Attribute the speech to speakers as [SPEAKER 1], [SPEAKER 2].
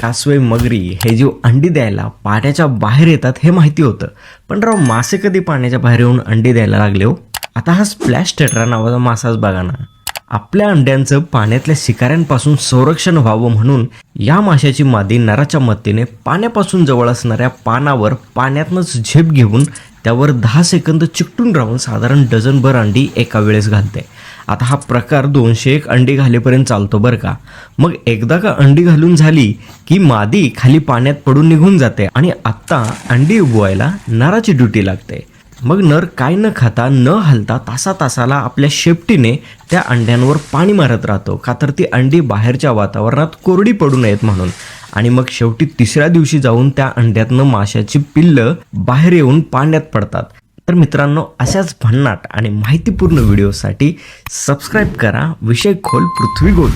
[SPEAKER 1] कासवे, मगरी हे जे अंडी द्यायला पाण्याच्या बाहेर येतात हे माहिती होतं, पण राव मासे कधी पाण्याच्या बाहेर येऊन अंडी द्यायला लागले हो? आता हा स्प्लॅश टेट्रा नावाचा मासाच बघा ना, आपल्या अंड्यांचं पाण्यातल्या शिकाऱ्यांपासून संरक्षण व्हावं म्हणून या माशाची मादी नराच्या मदतीने पाण्यापासून जवळ असणाऱ्या पानावर पाण्यातनंच झेप घेऊन त्यावर 10 सेकंद चिकटून राहून साधारण डझनभर अंडी एका वेळेस घालते. आता हा प्रकार 201 अंडी घालेपर्यंत चालतो बरं का. मग एकदा का अंडी घालून झाली की मादी खाली पाण्यात पडून निघून जाते आणि आत्ता अंडी उबवायला नराची ड्युटी लागते. मग नर काय न खाता न हलता तासाला आपल्या शेपटीने त्या अंड्यांवर पाणी मारत राहतो, का तर ती अंडी बाहेरच्या वातावरणात कोरडी पडू नयेत म्हणून. आणि मग शेवटी तिसऱ्या दिवशी जाऊन त्या अंड्यातनं माशाची पिल्लं बाहेर येऊन पाण्यात पडतात. तर मित्रांनो, अशाच भन्नाट आणि माहितीपूर्ण व्हिडिओसाठी सबस्क्राईब करा विषय खोल पृथ्वी गोल.